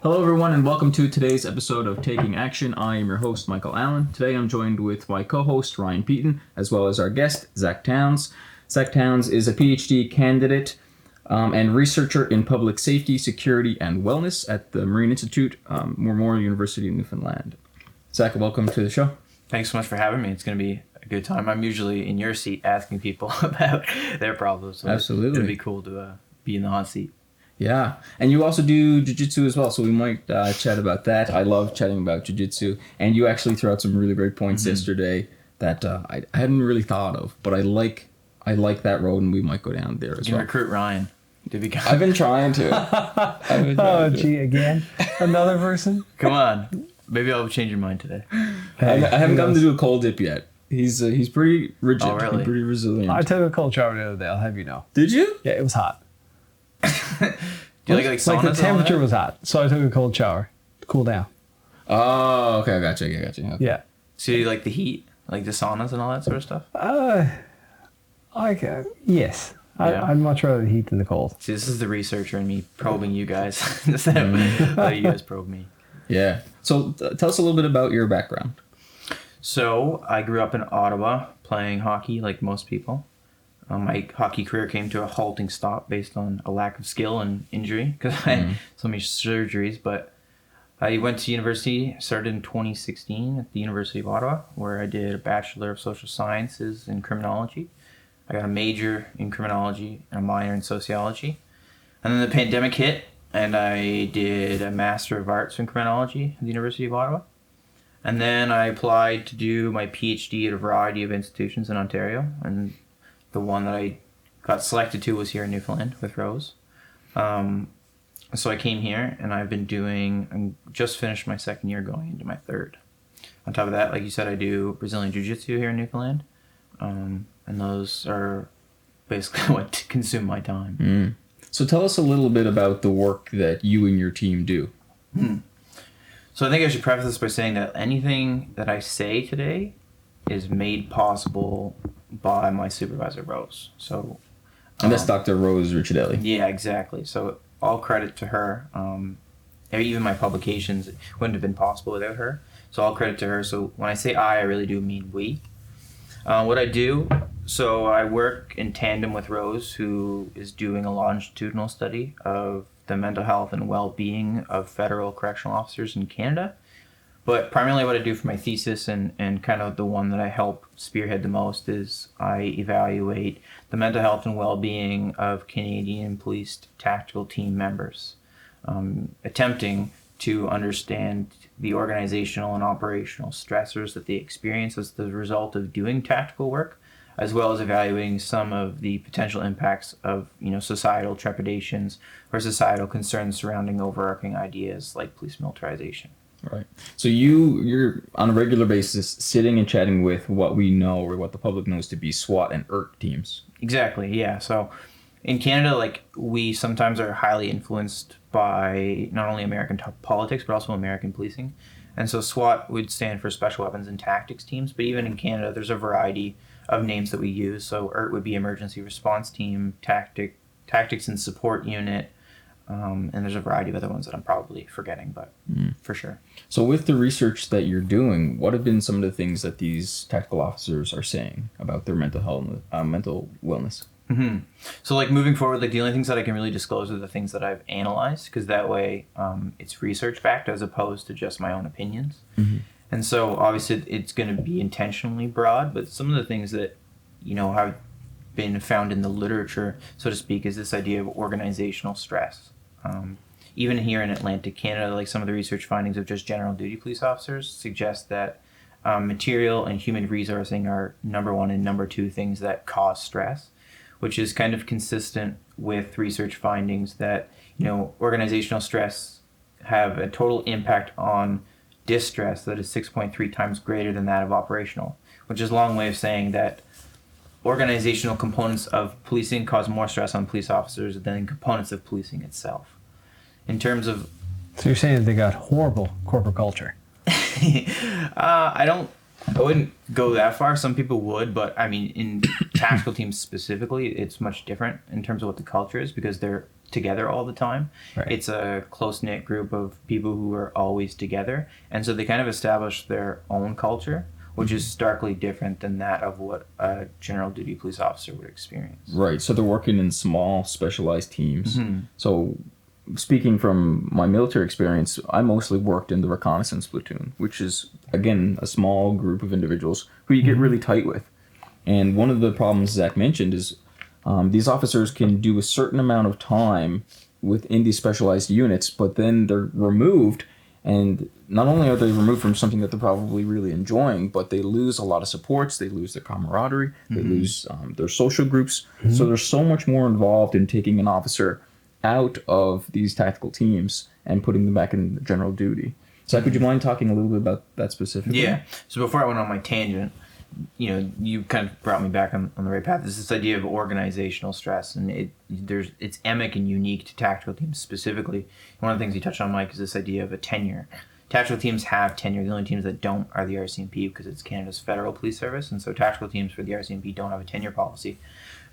Hello, everyone, and welcome to today's episode of Taking Action. I am your host, Michael Allen. Today, I'm joined with my co-host, Ryan Peaton, as well as our guest, Zack Towns. Zack Towns is a PhD candidate and researcher in public safety, security, and wellness at the Marine Institute, Memorial University in Newfoundland. Zack, welcome to the show. Thanks so much for having me. It's going to be a good time. I'm usually in your seat asking people about their problems. So Absolutely. It'd be cool to be in the hot seat. Yeah, and you also do jiu-jitsu as well, so we might chat about that. I love chatting about jiu-jitsu, and you actually threw out some really great points yesterday that I hadn't really thought of, but I like that road, and we might go down there as well. Recruit Ryan to become. I've been trying to. Gee, again? Another person? Come on. Maybe I'll change your mind today. Hey, I haven't gotten to do a cold dip yet. He's pretty rigid. Oh, really? Pretty resilient. I took a cold shower the other day, I'll have you know. Did you? Yeah, it was hot. Do you like saunas? Like the temperature and all was hot, so I took a cold shower to cool down. Oh, okay, I gotcha. Okay. Yeah. that? So you like the heat? Like the saunas and all that sort of stuff? Yes. Yeah. I'd much rather the heat than the cold. See, this is the researcher and me probing you guys instead of letting you guys probe me. Yeah. So tell us a little bit about your background. So I grew up in Ottawa playing hockey like most people. My hockey career came to a halting stop based on a lack of skill and injury because I had so many surgeries. But I went to university, started in 2016 at the University of Ottawa, where I did a Bachelor of Social Sciences in Criminology. I got a major in Criminology and a minor in Sociology. And then the pandemic hit, and I did a Master of Arts in Criminology at the University of Ottawa. And then I applied to do my PhD at a variety of institutions in Ontario, and the one that I got selected to was here in Newfoundland with Rose. So I came here, and I'm just finished my second year going into my third. On top of that, like you said, I do Brazilian Jiu-Jitsu here in Newfoundland, and those are basically what consume my time. So tell us a little bit about the work that you and your team do. So I think I should preface this by saying that anything that I say today is made possible by my supervisor, Rose. So, And that's Dr. Rose Ricciardelli. yeah, exactly. So all credit to her. Even my publications wouldn't have been possible without her. So all credit to her. So when I say I really do mean we. What I do, so I work in tandem with Rose, who is doing a longitudinal study of the mental health and well-being of federal correctional officers in Canada. But primarily what I do for my thesis and kind of the one that I help spearhead the most is I evaluate the mental health and well-being of Canadian police tactical team members, attempting to understand the organizational and operational stressors that they experience as the result of doing tactical work, as well as evaluating some of the potential impacts of societal trepidations or societal concerns surrounding overarching ideas like police militarization. Right. So you're on a regular basis sitting and chatting with what we know or what the public knows to be SWAT and ERT teams. Exactly, yeah. So in Canada, we sometimes are highly influenced by not only American politics, but also American policing. And so SWAT would stand for Special Weapons and Tactics Teams, but even in Canada, there's a variety of names that we use. So ERT would be Emergency Response Team, Tactics and Support Unit, and there's a variety of other ones that I'm probably forgetting, but for sure. So with the research that you're doing, what have been some of the things that these tactical officers are saying about their mental health, mental wellness? So moving forward, the only things that I can really disclose are the things that I've analyzed, because that way it's research backed as opposed to just my own opinions. And so obviously it's going to be intentionally broad, but some of the things that have been found in the literature, so to speak, is this idea of organizational stress. Even here in Atlantic Canada, some of the research findings of just general duty police officers suggest that material and human resourcing are number one and number two things that cause stress, which is kind of consistent with research findings that organizational stress have a total impact on distress that is 6.3 times greater than that of operational, which is a long way of saying that organizational components of policing cause more stress on police officers than components of policing itself. In terms of... So you're saying that they got horrible corporate culture? I don't I wouldn't go that far. Some people would, but I mean, in tactical teams specifically, it's much different in terms of what the culture is because they're together all the time. Right. It's a close-knit group of people who are always together, and so they kind of establish their own culture, which is starkly different than that of what a general duty police officer would experience. Right. So they're working in small, specialized teams. So speaking from my military experience, I mostly worked in the reconnaissance platoon, which is, again, a small group of individuals who you get really tight with. And one of the problems Zach mentioned is these officers can do a certain amount of time within these specialized units, but then they're removed. And not only are they removed from something that they're probably really enjoying, but they lose a lot of supports, they lose their camaraderie, they lose their social groups. So there's so much more involved in taking an officer out of these tactical teams and putting them back in general duty. Zach, would you mind talking a little bit about that specifically? Yeah. So before I went on my tangent, you kind of brought me back on the right path. There's this idea of organizational stress, and it's emic and unique to tactical teams specifically. One of the things you touched on, Mike, is this idea of a tenure. Tactical teams have tenure. The only teams that don't are the RCMP because it's Canada's federal police service, and so tactical teams for the RCMP don't have a tenure policy.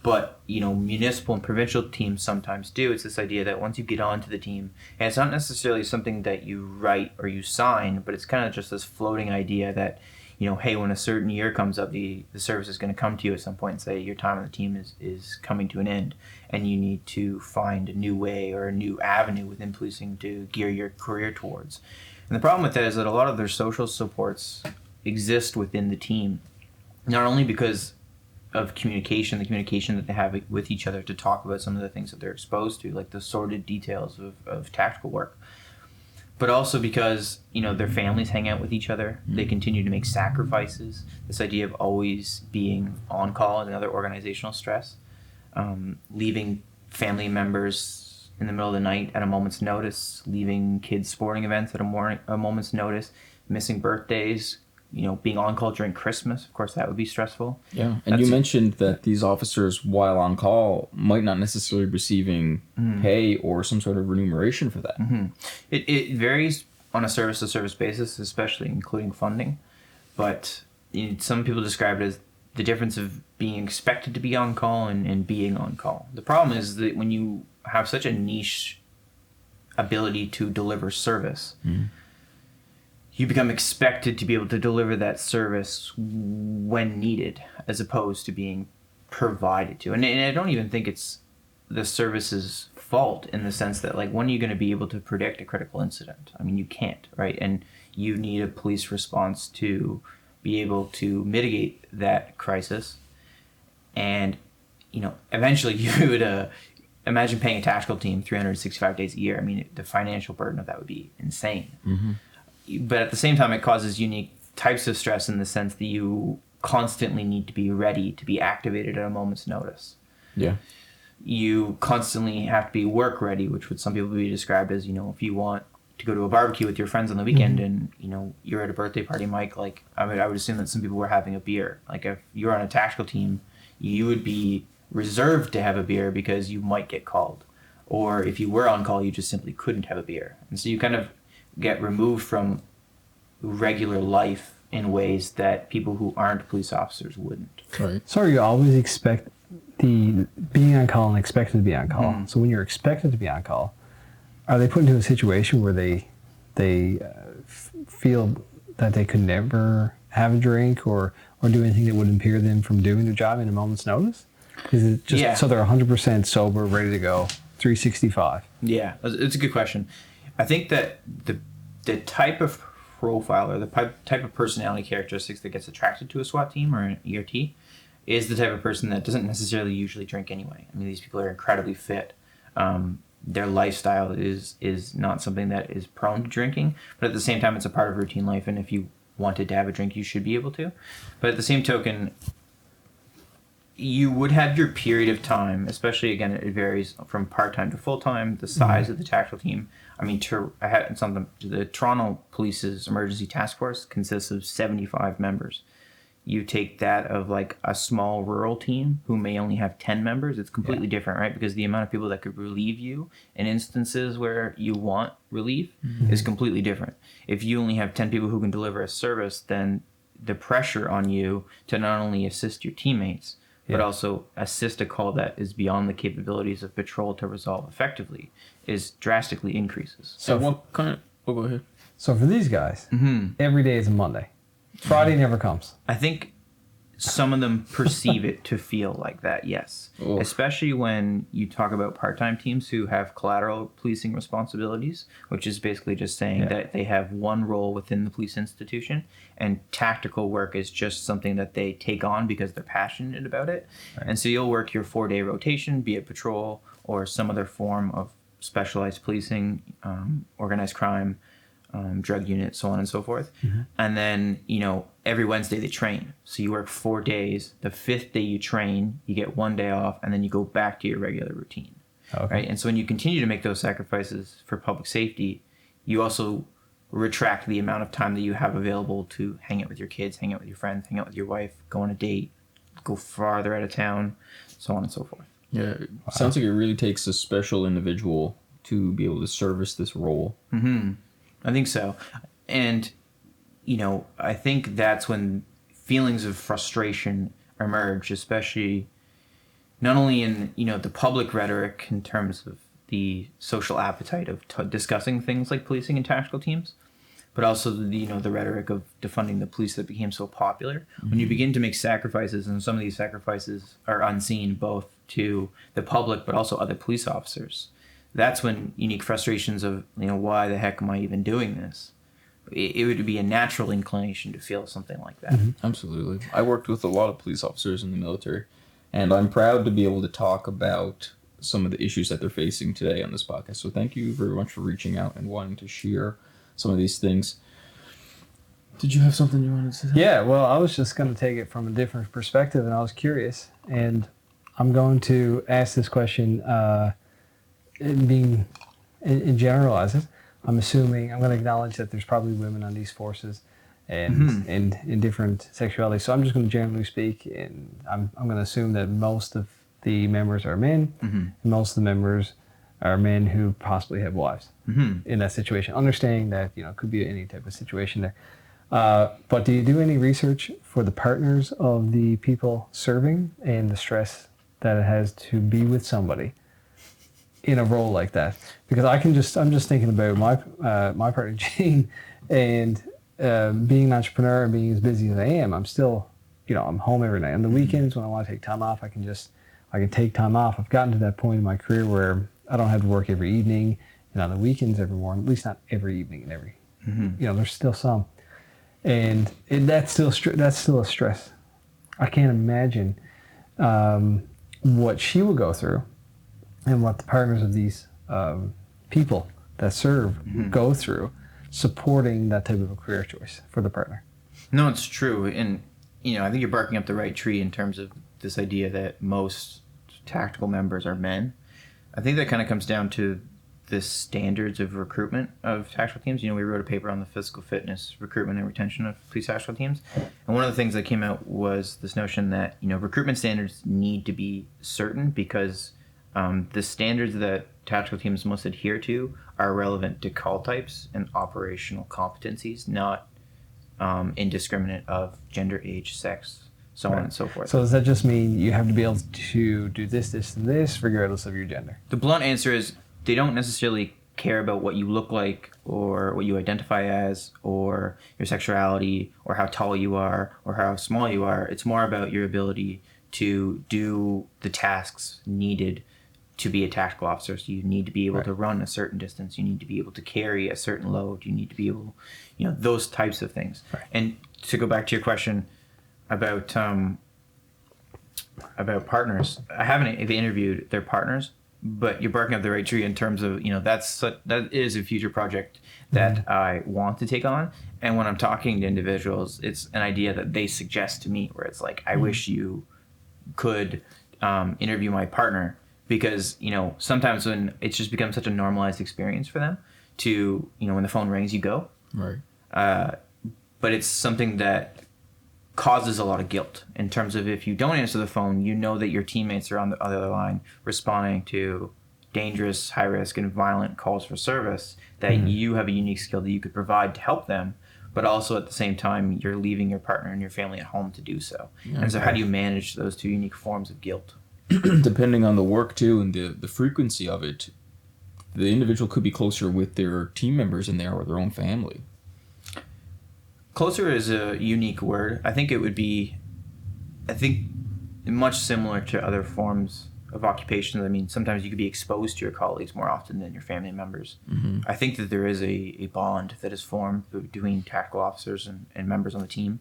But, municipal and provincial teams sometimes do. It's this idea that once you get onto the team, and it's not necessarily something that you write or you sign, but it's kind of just this floating idea that, hey, when a certain year comes up, the service is going to come to you at some point and say your time on the team is coming to an end, and you need to find a new way or a new avenue within policing to gear your career towards. And the problem with that is that a lot of their social supports exist within the team, not only because of the communication that they have with each other to talk about some of the things that they're exposed to, like the sordid details of tactical work, but also because, their families hang out with each other. They continue to make sacrifices. This idea of always being on call and another organizational stress, leaving family members in the middle of the night at a moment's notice, leaving kids' sporting events at a moment's notice, missing birthdays, being on call during Christmas. Of course, that would be stressful. Yeah, and you mentioned that these officers, while on call, might not necessarily be receiving pay or some sort of remuneration for that. It varies on a service-to-service basis, especially including funding. But some people describe it as the difference of being expected to be on call and being on call. The problem is that when you have such a niche ability to deliver service, you become expected to be able to deliver that service when needed, as opposed to being provided to. And I don't even think it's the service's fault in the sense that, when are you going to be able to predict a critical incident? I mean, you can't, right? And you need a police response to be able to mitigate that crisis. And, eventually you would imagine paying a tactical team 365 days a year. I mean, the financial burden of that would be insane. But at the same time, it causes unique types of stress in the sense that you constantly need to be ready to be activated at a moment's notice. Yeah. You constantly have to be work ready, which would some people be described as, if you want to go to a barbecue with your friends on the weekend and, you're at a birthday party, Mike, I would assume that some people were having a beer. Like if you're on a tactical team, you would be reserved to have a beer because you might get called. Or if you were on call, you just simply couldn't have a beer. And so you kind of get removed from regular life in ways that people who aren't police officers wouldn't. Right. So you always expect the being on call and expected to be on call. So when you're expected to be on call, are they put into a situation where they feel that they could never have a drink or do anything that would impair them from doing their job in a moment's notice? Is it just so they're 100% sober, ready to go, 365? Yeah, it's a good question. I think that the type of profile or the type of personality characteristics that gets attracted to a SWAT team or an ERT is the type of person that doesn't necessarily usually drink anyway. I mean, these people are incredibly fit. Their lifestyle is not something that is prone to drinking, but at the same time, it's a part of routine life. And if you wanted to have a drink, you should be able to. But at the same token, you would have your period of time, especially, again, it varies from part-time to full-time, the size of the tactical team. I mean, the Toronto Police's emergency task force consists of 75 members. You take that of a small rural team who may only have 10 members, it's completely different, right? Because the amount of people that could relieve you in instances where you want relief is completely different. If you only have 10 people who can deliver a service, then the pressure on you to not only assist your teammates, but Yeah. also assist a call that is beyond the capabilities of patrol to resolve effectively is drastically increases. So what kind of... Oh, go ahead. So for these guys, every day is a Monday. Friday never comes. I think some of them perceive it to feel like that, yes. Oh. Especially when you talk about part-time teams who have collateral policing responsibilities, which is basically just saying that they have one role within the police institution, and tactical work is just something that they take on because they're passionate about it. Right. And so you'll work your 4-day rotation, be it patrol or some other form of specialized policing, organized crime, drug unit, so on and so forth. And then, every Wednesday they train. So you work 4 days. The 5th day you train, you get 1 day off, and then you go back to your regular routine. Okay. Right? And so when you continue to make those sacrifices for public safety, you also retract the amount of time that you have available to hang out with your kids, hang out with your friends, hang out with your wife, go on a date, go farther out of town, so on and so forth. Yeah, it sounds like it really takes a special individual to be able to service this role. I think so. And, I think that's when feelings of frustration emerge, especially not only in, the public rhetoric in terms of the social appetite of discussing things like policing and tactical teams, but also the rhetoric of defunding the police that became so popular. When you begin to make sacrifices, and some of these sacrifices are unseen both to the public but also other police officers, that's when unique frustrations of, why the heck am I even doing this? It would be a natural inclination to feel something like that. Absolutely. I worked with a lot of police officers in the military, and I'm proud to be able to talk about some of the issues that they're facing today on this podcast. So thank you very much for reaching out and wanting to share some of these things. Did you have something you wanted to say? Yeah, well, I was just going to take it from a different perspective, and I was curious. And I'm going to ask this question and generalize it. I'm going to acknowledge that there's probably women on these forces and in different sexualities. So I'm just going to generally speak, and I'm going to assume that most of the members are men, and most of the members are men who possibly have wives in that situation. Understanding that, it could be any type of situation there. But do you do any research for the partners of the people serving and the stress that it has to be with somebody in a role like that? Because I'm just thinking about my partner Jane, and being an entrepreneur and being as busy as I am, I'm still, I'm home every night. On the weekends when I want to take time off, I can take time off. I've gotten to that point in my career where I don't have to work every evening, and on the weekends every morning, at least not every evening and every, there's still some, and that's still a stress. I can't imagine what she will go through and what the partners of these people that serve go through supporting that type of a career choice for the partner. No, it's true. And, I think you're barking up the right tree in terms of this idea that most tactical members are men. I think that kind of comes down to the standards of recruitment of tactical teams. We wrote a paper on the physical fitness, recruitment, and retention of police tactical teams. And one of the things that came out was this notion that, recruitment standards need to be certain because the standards that tactical teams must adhere to are relevant to call types and operational competencies, not indiscriminate of gender, age, sex, so on and so forth. So does that just mean you have to be able to do this, and this, regardless of your gender? The blunt answer is they don't necessarily care about what you look like or what you identify as or your sexuality or how tall you are or how small you are. It's more about your ability to do the tasks needed to be a tactical officer. So you need to be able to run a certain distance. You need to be able to carry a certain load. You need to be able, those types of things. Right. And to go back to your question about partners, I haven't interviewed their partners, but you're barking up the right tree in terms of, that is a future project that I want to take on. And when I'm talking to individuals, it's an idea that they suggest to me where it's like, I wish you could interview my partner. Because, sometimes when it's just become such a normalized experience for them to, when the phone rings, you go. Right. But it's something that causes a lot of guilt in terms of if you don't answer the phone, that your teammates are on the other line responding to dangerous, high risk, and violent calls for service, that you have a unique skill that you could provide to help them. but also at the same time, you're leaving your partner and your family at home to do so. And so how do you manage those two unique forms of guilt? Depending on the work too and the frequency of it, the individual could be closer with their team members than they are with their own family. Closer is a unique word. I think much similar to other forms of occupations. I mean, sometimes you could be exposed to your colleagues more often than your family members. Mm-hmm. I think that there is a bond that is formed between tactical officers and members on the team.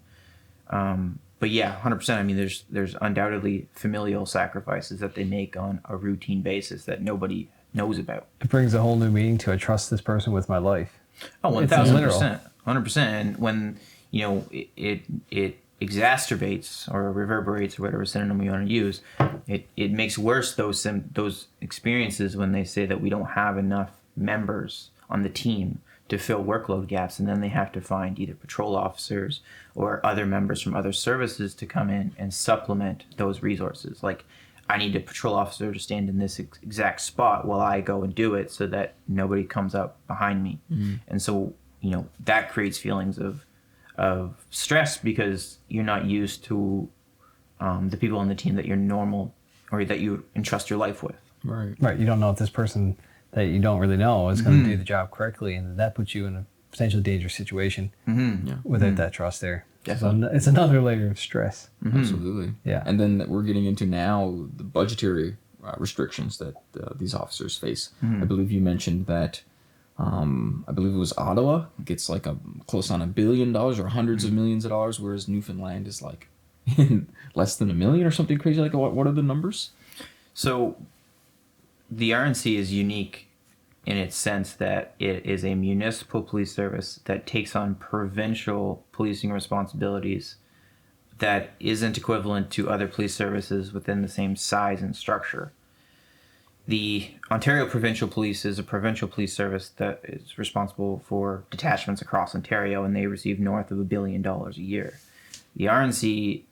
But yeah, 100%. I mean, there's undoubtedly familial sacrifices that they make on a routine basis that nobody knows about. It brings a whole new meaning to I trust this person with my life. Oh, 1,000%. 100%. And when, it exacerbates or reverberates or whatever synonym we want to use, it makes worse those experiences when they say that we don't have enough members on the team to fill workload gaps, and then they have to find either patrol officers or other members from other services to come in and supplement those resources. Like, I need a patrol officer to stand in this exact spot while I go and do it so that nobody comes up behind me. Mm-hmm. And so, that creates feelings of stress because you're not used to the people on the team that you're normal or that you entrust your life with. Right. You don't know if this person that you don't really know is going to do the job correctly, and that puts you in a potentially dangerous situation without that trust there. So it's another layer of stress. Mm-hmm. Absolutely. Yeah. And then we're getting into now the budgetary restrictions that these officers face. Mm-hmm. I believe you mentioned that I believe it was Ottawa gets like close on $1 billion or hundreds of millions of dollars, whereas Newfoundland is like less than $1 million or something crazy. Like, what are the numbers? So the RNC is unique in its sense that it is a municipal police service that takes on provincial policing responsibilities that isn't equivalent to other police services within the same size and structure. The Ontario Provincial Police is a provincial police service that is responsible for detachments across Ontario, and they receive north of $1 billion a year. The RNC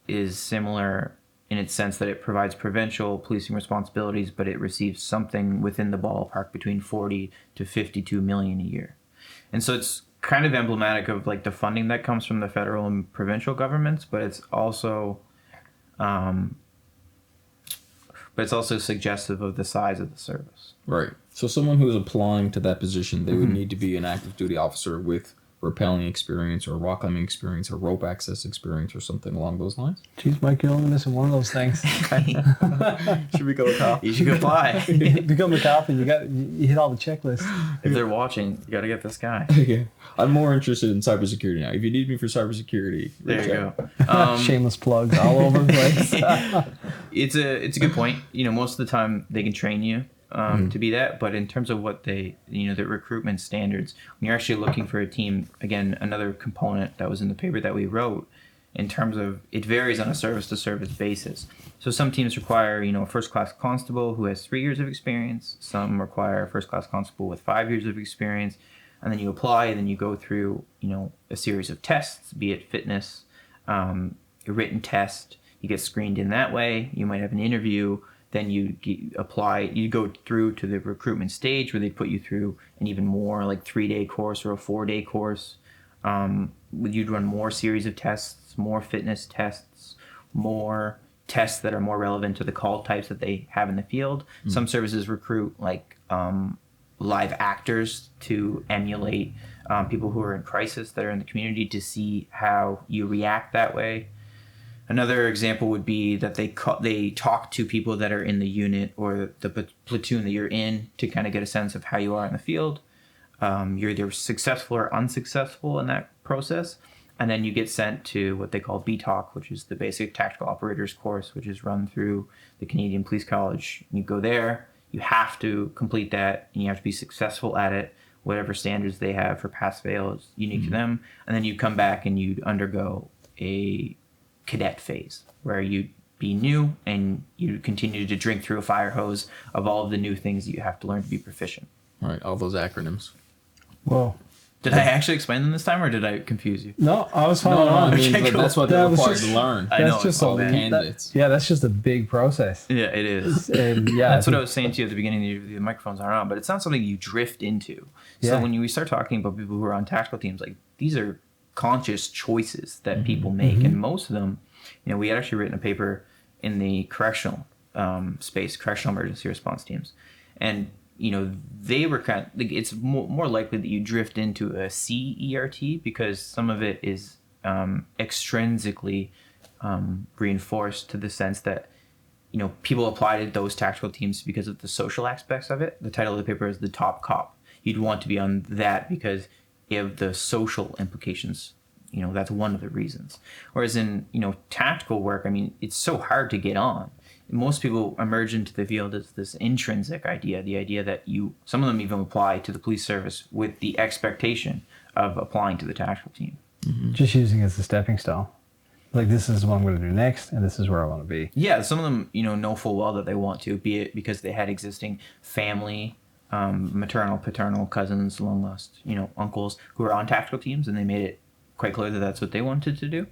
is similar in its sense that it provides provincial policing responsibilities, but it receives something within the ballpark between 40 to 52 million a year. And so it's kind of emblematic of like the funding that comes from the federal and provincial governments, but it's also suggestive of the size of the service. Right. So someone who is applying to that position, they would need to be an active duty officer with rappelling experience or rock climbing experience or rope access experience or something along those lines. Jeez, Mike, you're only missing one of those things. Should become a cop. You should apply. Become a cop and you hit all the checklists. If they're watching, you got to get this guy. Okay. I'm more interested in cybersecurity now. If you need me for cybersecurity, there you go. Shameless plugs all over the place. It's a good point. Most of the time they can train you to be that, but in terms of what the recruitment standards, when you're actually looking for a team, again, another component that was in the paper that we wrote, in terms of it varies on a service to service basis. So some teams require, a first class constable who has 3 years of experience. Some require a first class constable with 5 years of experience. And then you apply, and then you go through, a series of tests, be it fitness, a written test. You get screened in that way. You might have an interview. Then you apply. You go through to the recruitment stage where they put you through an even more like 3-day course or a 4-day course. You'd run more series of tests, more fitness tests, more tests that are more relevant to the call types that they have in the field. Mm-hmm. Some services recruit like live actors to emulate people who are in crisis that are in the community to see how you react that way. Another example would be that they talk to people that are in the unit or the platoon that you're in to kind of get a sense of how you are in the field. You're either successful or unsuccessful in that process. And then you get sent to what they call BTOC, which is the Basic Tactical Operators course, which is run through the Canadian Police College. You go there, you have to complete that, and you have to be successful at it. Whatever standards they have for pass-fail is unique to them. And then you come back and you'd undergo a cadet phase where you'd be new and you continue to drink through a fire hose of all of the new things that you have to learn to be proficient. Right, all those acronyms. Whoa. Did I actually explain them this time, or did I confuse you? No, I was following on. I mean, but that's what they're required to learn. I know, that's just all candidates. That's just a big process. Yeah, it is. And that's what I was saying to you at the beginning. The microphones aren't on, but it's not something you drift into. So when we start talking about people who are on tactical teams, like these are conscious choices that people make. And most of them, we had actually written a paper in the correctional space, correctional emergency response teams. And, they were kind of, like, it's more likely that you drift into a CERT because some of it is extrinsically reinforced to the sense that, people apply to those tactical teams because of the social aspects of it. The title of the paper is The Top Cop. You'd want to be on that because of the social implications. That's one of the reasons. Whereas in, tactical work, it's so hard to get on. Most people emerge into the field as this intrinsic idea, the idea that some of them even apply to the police service with the expectation of applying to the tactical team. Just using it as a stepping stone. Like, this is what I'm going to do next, and this is where I want to be. Yeah, some of them, know full well that they want to, be it because they had existing family, maternal, paternal, cousins, long lost, uncles who are on tactical teams, and they made it quite clear that that's what they wanted to do.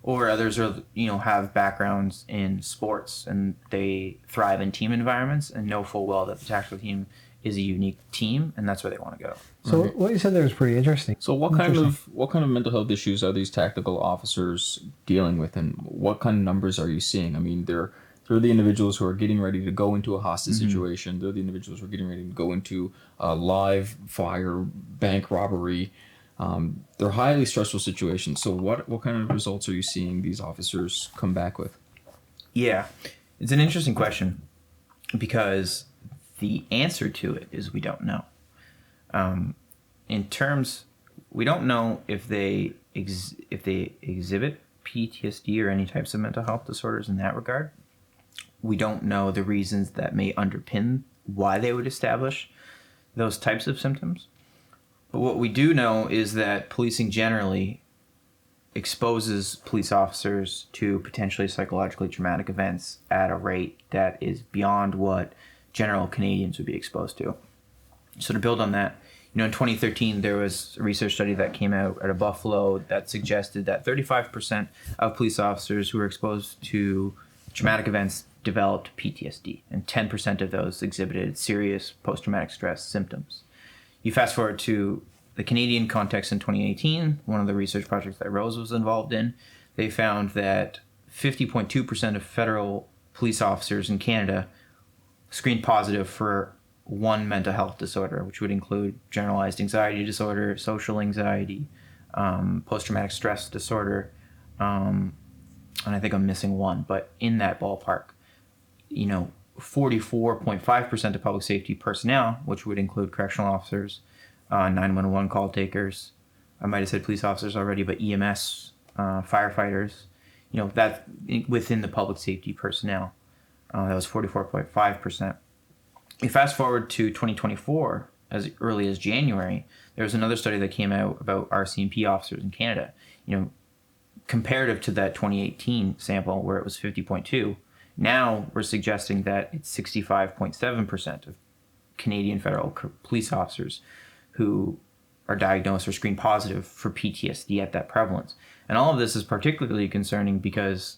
Or others are, have backgrounds in sports and they thrive in team environments and know full well that the tactical team is a unique team, and that's where they want to go. So what you said there was pretty interesting. So what kind of mental health issues are these tactical officers dealing with, and what kind of numbers are you seeing? They're the individuals who are getting ready to go into a hostage situation. They're the individuals who are getting ready to go into a live fire bank robbery. They're highly stressful situations. So what kind of results are you seeing these officers come back with? Yeah, it's an interesting question because the answer to it is we don't know. We don't know if they exhibit PTSD or any types of mental health disorders in that regard. We don't know the reasons that may underpin why they would establish those types of symptoms. But what we do know is that policing generally exposes police officers to potentially psychologically traumatic events at a rate that is beyond what general Canadians would be exposed to. So to build on that, in 2013, there was a research study that came out out of Buffalo that suggested that 35% of police officers who were exposed to traumatic events developed PTSD, and 10% of those exhibited serious post-traumatic stress symptoms. You fast forward to the Canadian context in 2018, one of the research projects that Rose was involved in, they found that 50.2% of federal police officers in Canada screened positive for one mental health disorder, which would include generalized anxiety disorder, social anxiety, post-traumatic stress disorder, and I think I'm missing one, but in that ballpark. 44.5% of public safety personnel, which would include correctional officers, 911 call takers, I might have said police officers already, but EMS, firefighters, that within the public safety personnel, that was 44.5%. You fast forward to 2024, as early as January, there was another study that came out about RCMP officers in Canada. Comparative to that 2018 sample where it was 50.2, now we're suggesting that it's 65.7% of Canadian federal police officers who are diagnosed or screened positive for PTSD at that prevalence. And all of this is particularly concerning because,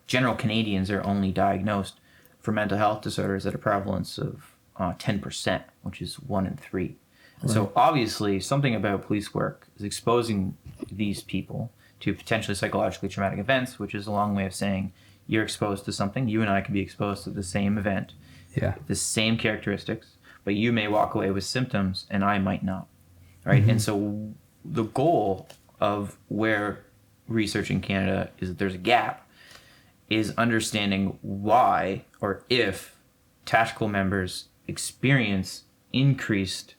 general Canadians are only diagnosed for mental health disorders at a prevalence of 10%, which is 1 in 3. Right. So obviously something about police work is exposing these people to potentially psychologically traumatic events, which is a long way of saying you're exposed to something. You and I can be exposed to the same event, the same characteristics, but you may walk away with symptoms and I might not, right? Mm-hmm. And so the goal of where research in Canada is that there's a gap is understanding why or if tactical members experience increased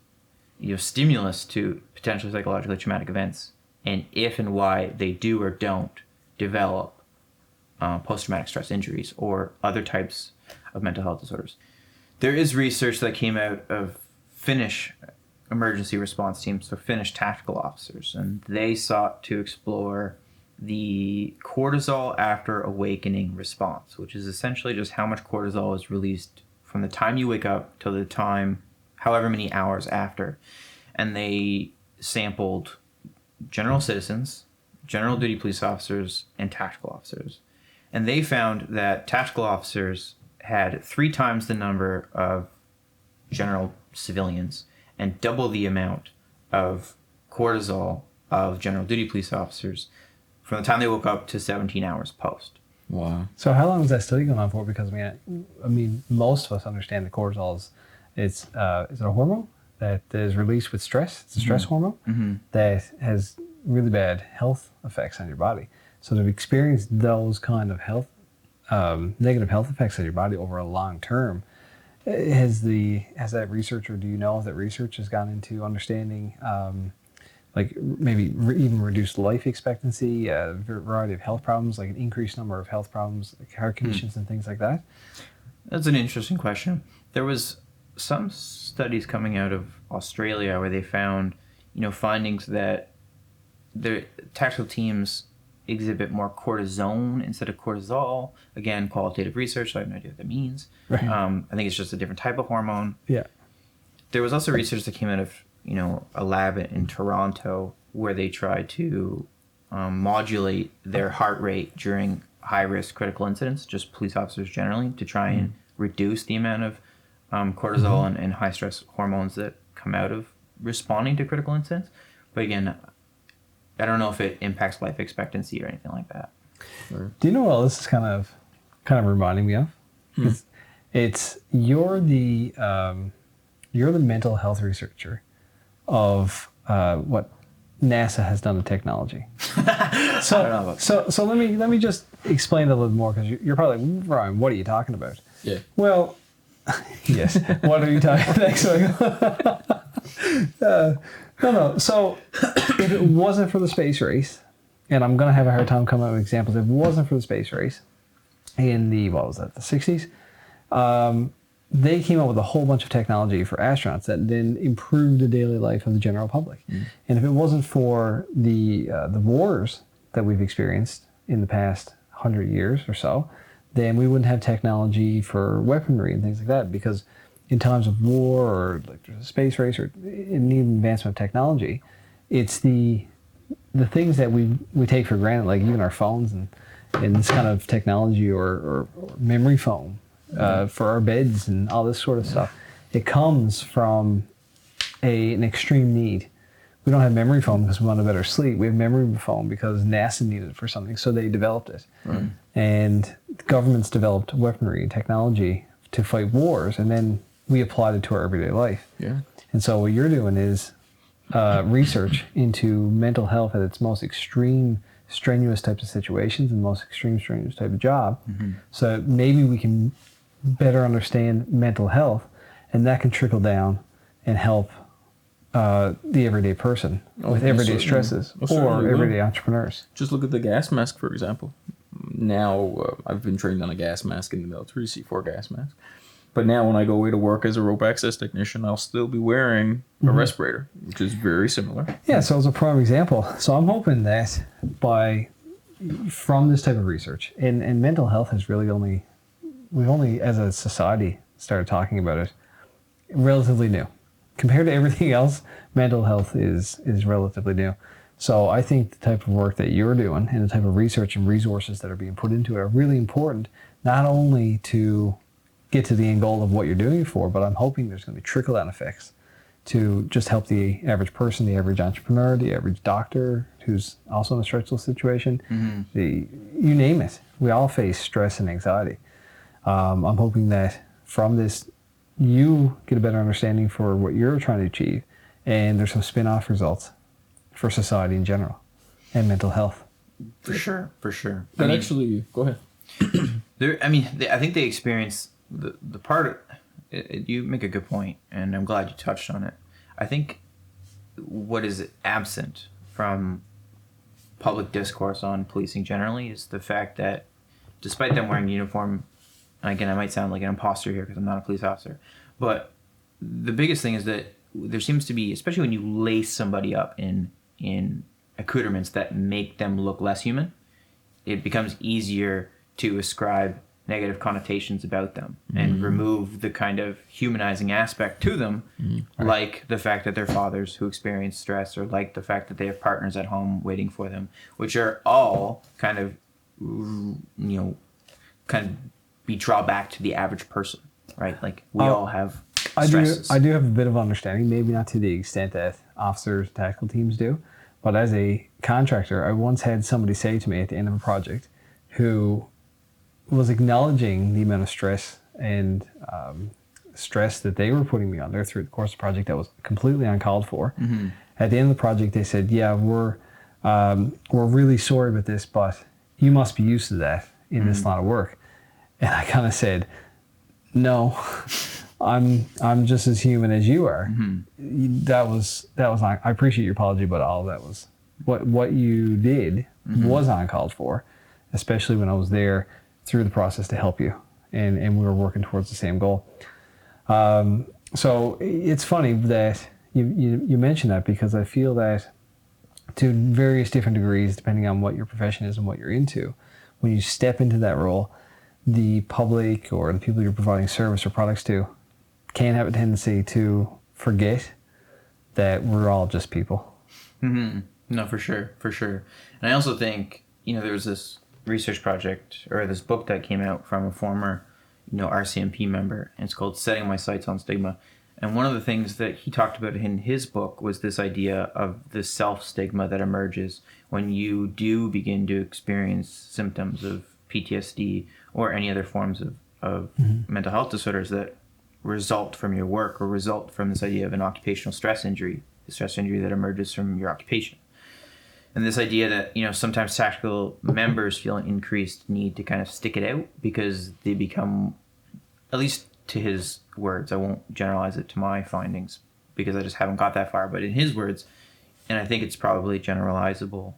stimulus to potentially psychologically traumatic events, and if and why they do or don't develop post-traumatic stress injuries or other types of mental health disorders. There is research that came out of Finnish emergency response teams, so Finnish tactical officers, and they sought to explore the cortisol after awakening response, which is essentially just how much cortisol is released from the time you wake up till the time, however many hours after. And they sampled general citizens, general duty police officers, and tactical officers. And they found that tactical officers had 3 times the number of general civilians and double the amount of cortisol of general duty police officers from the time they woke up to 17 hours post. Wow. So how long is that study going on for? Because I mean, most of us understand that cortisol is it's a hormone that is released with stress. It's a stress hormone that has really bad health effects on your body. So to experience those kind of negative health effects on your body over a long term, has that research, or do you know if that research has gone into understanding like maybe even reduced life expectancy, a variety of health problems, like an increased number of health problems, like heart conditions and things like that? That's an interesting question. There was some studies coming out of Australia where they found, findings that the tactical teams exhibit more cortisone instead of cortisol. Again, qualitative research, so I have no idea what that means. Right. I think it's just a different type of hormone. Yeah. There was also research that came out of, a lab in Toronto where they tried to modulate their heart rate during high-risk critical incidents, just police officers generally, to try and reduce the amount of cortisol and high-stress hormones that come out of responding to critical incidents. But again, I don't know if it impacts life expectancy or anything like that. Do you know what this is kind of reminding me of? It's you're the mental health researcher of what NASA has done to technology. So I don't know about so let me just explain a little more, because you're probably like, Ryan, what are you talking about? Yeah. Well, yes. What are you talking about? Thanks, Michael. No. So if it wasn't for the space race, and I'm going to have a hard time coming up with examples, if it wasn't for the space race in the 60s, they came up with a whole bunch of technology for astronauts that then improved the daily life of the general public. And if it wasn't for the wars that we've experienced in the past 100 years or so, then we wouldn't have technology for weaponry and things like that, because in times of war or like a space race or in the advancement of technology, it's the things that we take for granted, like even our phones and this kind of technology or memory foam for our beds and all this sort of stuff. It comes from an extreme need. We don't have memory foam because we want a better sleep. We have memory foam because NASA needed it for something, so they developed it. Right. And governments developed weaponry and technology to fight wars, and then we applied it to our everyday life. Yeah. And so what you're doing is research into mental health at its most extreme, strenuous types of situations and most extreme, strenuous type of job. So maybe we can better understand mental health, and that can trickle down and help the everyday person with everyday stresses, or everyday entrepreneurs. Just look at the gas mask, for example. Now, I've been trained on a gas mask in the military, C4 gas mask. But now when I go away to work as a rope access technician, I'll still be wearing a respirator, which is very similar. Yeah, so it's a prime example. So I'm hoping that from this type of research, and mental health has really we've only as a society started talking about it relatively new. Compared to everything else, mental health is relatively new. So I think the type of work that you're doing and the type of research and resources that are being put into it are really important, not only to get to the end goal of what you're doing it for, but I'm hoping there's going to be trickle-down effects to just help the average person, the average entrepreneur, the average doctor who's also in a stressful situation. You name it. We all face stress and anxiety. I'm hoping that from this, you get a better understanding for what you're trying to achieve, and there's some spin-off results for society in general and mental health. For sure. But actually, go ahead. I think they experience the part. You make a good point, and I'm glad you touched on it. I think what is absent from public discourse on policing generally is the fact that, despite them wearing uniform, and again, I might sound like an imposter here because I'm not a police officer, but the biggest thing is that there seems to be, especially when you lace somebody up in accoutrements that make them look less human, it becomes easier to ascribe negative connotations about them and remove the kind of humanizing aspect to them, like the fact that they're fathers who experience stress, or like the fact that they have partners at home waiting for them, which are all kind of be drawback to the average person, right? Like we all have stresses. I do have a bit of understanding, maybe not to the extent that officers, tactical teams do, But as a contractor, I once had somebody say to me at the end of a project who was acknowledging the amount of stress and stress that they were putting me under through the course of the project that was completely uncalled for. Mm-hmm. At the end of the project, they said, yeah, we're really sorry about this, but you must be used to that in this line of work. And I kind of said, no, I'm just as human as you are. Mm-hmm. That was I appreciate your apology, but all that was what you did was uncalled for, especially when I was there through the process to help you, and we were working towards the same goal. So it's funny that you mention that, because I feel that to various different degrees, depending on what your profession is and what you're into, when you step into that role, the public or the people you're providing service or products to can have a tendency to forget that we're all just people. Mm-hmm. No, for sure. And I also think, there was this research project or this book that came out from a former, RCMP member, and it's called Setting My Sights on Stigma. And one of the things that he talked about in his book was this idea of the self-stigma that emerges when you do begin to experience symptoms of PTSD or any other forms of mental health disorders that result from your work or result from this idea of an occupational stress injury, the stress injury that emerges from your occupation. And this idea that, sometimes tactical members feel an increased need to kind of stick it out because they become, at least to his words, I won't generalize it to my findings because I just haven't got that far, but in his words, and I think it's probably generalizable,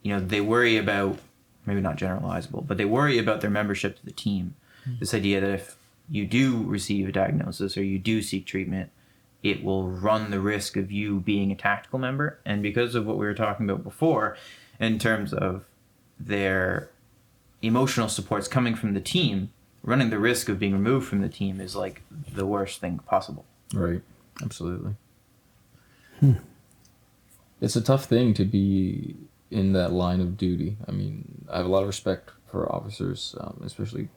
they worry about, maybe not generalizable, but they worry about their membership to the team. Mm-hmm. This idea that if you do receive a diagnosis or you do seek treatment, it will run the risk of you being a tactical member. And because of what we were talking about before, in terms of their emotional supports coming from the team, running the risk of being removed from the team is like the worst thing possible. Right. Absolutely. It's a tough thing to be in that line of duty. I mean, I have a lot of respect for officers, especially